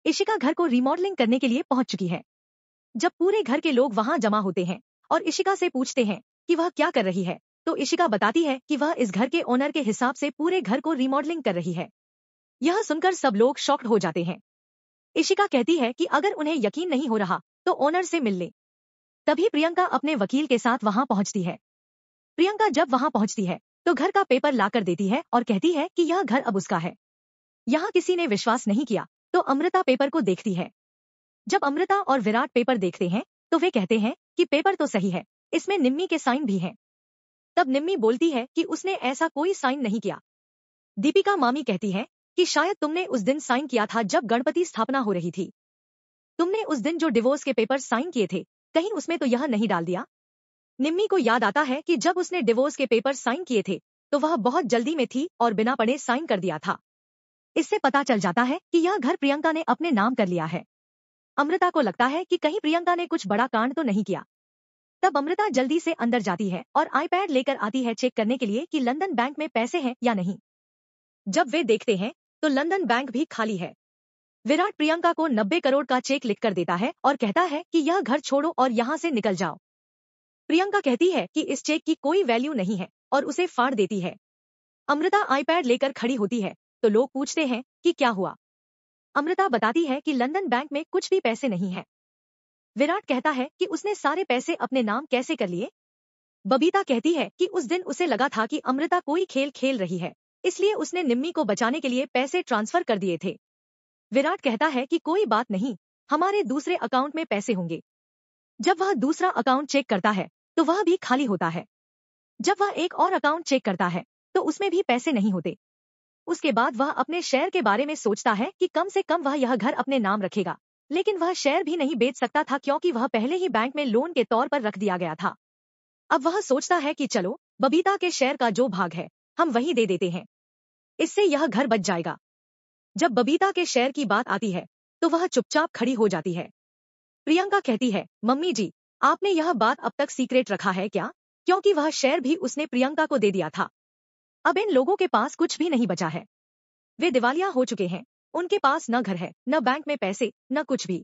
इशिका घर को रिमॉडलिंग करने के लिए पहुंच चुकी है। जब पूरे घर के लोग वहां जमा होते हैं और इशिका से पूछते हैं कि वह क्या कर रही है, तो इशिका बताती है कि वह इस घर के ओनर के हिसाब से पूरे घर को रिमॉडलिंग कर रही है। यह सुनकर सब लोग शॉक्ड हो जाते हैं। इशिका कहती है कि अगर उन्हें यकीन नहीं हो रहा तो ओनर से मिल ले। तभी प्रियंका अपने वकील के साथ वहां पहुंचती है। प्रियंका जब वहां पहुंचती है तो घर का पेपर लाकर देती है और कहती है कि यह घर अब उसका है। यहाँ किसी ने विश्वास नहीं किया तो अमृता पेपर को देखती है। जब अमृता और विराट पेपर देखते हैं तो वे कहते हैं कि पेपर तो सही है, इसमें निम्मी के साइन भी हैं। तब निम्मी बोलती है कि उसने ऐसा कोई साइन नहीं किया। दीपिका मामी कहती है कि शायद तुमने उस दिन साइन किया था जब गणपति स्थापना हो रही थी। तुमने उस दिन जो डिवोर्स के पेपर साइन किए थे, कहीं उसमें तो यह नहीं डाल दिया। निम्मी को याद आता है कि जब उसने डिवोर्स के पेपर साइन किए थे तो वह बहुत जल्दी में थी और बिना पढ़े साइन कर दिया था। इससे पता चल जाता है कि यह घर प्रियंका ने अपने नाम कर लिया है। अमृता को लगता है कि कहीं प्रियंका ने कुछ बड़ा कांड तो नहीं किया। तब अमृता जल्दी से अंदर जाती है और आईपैड लेकर आती है चेक करने के लिए कि लंदन बैंक में पैसे हैं या नहीं। जब वे देखते हैं तो लंदन बैंक भी खाली है। विराट प्रियंका को 90 करोड़ का चेक लिखकर देता है और कहता है कि यह घर छोड़ो और यहाँ से निकल जाओ। प्रियंका कहती है कि इस चेक की कोई वैल्यू नहीं है और उसे फाड़ देती है। अमृता आईपैड लेकर खड़ी होती है तो लोग पूछते हैं कि क्या हुआ। अमृता बताती है कि लंदन बैंक में कुछ भी पैसे नहीं है। विराट कहता है कि उसने सारे पैसे अपने नाम कैसे कर लिए। बबीता कहती है कि उस दिन उसे लगा था कि अमृता कोई खेल खेल रही है, इसलिए उसने निम्मी को बचाने के लिए पैसे ट्रांसफर कर दिए थे। विराट कहता है कि कोई बात नहीं, हमारे दूसरे अकाउंट में पैसे होंगे। जब वह दूसरा अकाउंट चेक करता है तो वह भी खाली होता है। जब वह एक और अकाउंट चेक करता है तो उसमें भी पैसे नहीं होते। उसके बाद वह अपने शेयर के बारे में सोचता है कि कम से कम वह यह घर अपने नाम रखेगा, लेकिन वह शेयर भी नहीं बेच सकता था क्योंकि वह पहले ही बैंक में लोन के तौर पर रख दिया गया था। अब वह सोचता है कि चलो बबीता के शेयर का जो भाग है हम वही दे देते हैं, इससे यह घर बच जाएगा। जब बबीता के शेयर की बात आती है तो वह चुपचाप खड़ी हो जाती है। प्रियंका कहती है, मम्मी जी, आपने यह बात अब तक सीक्रेट रखा है क्या? क्योंकि वह शेयर भी उसने प्रियंका को दे दिया था। अब इन लोगों के पास कुछ भी नहीं बचा है। वे दिवालिया हो चुके हैं। उनके पास न घर है, न बैंक में पैसे, न कुछ भी।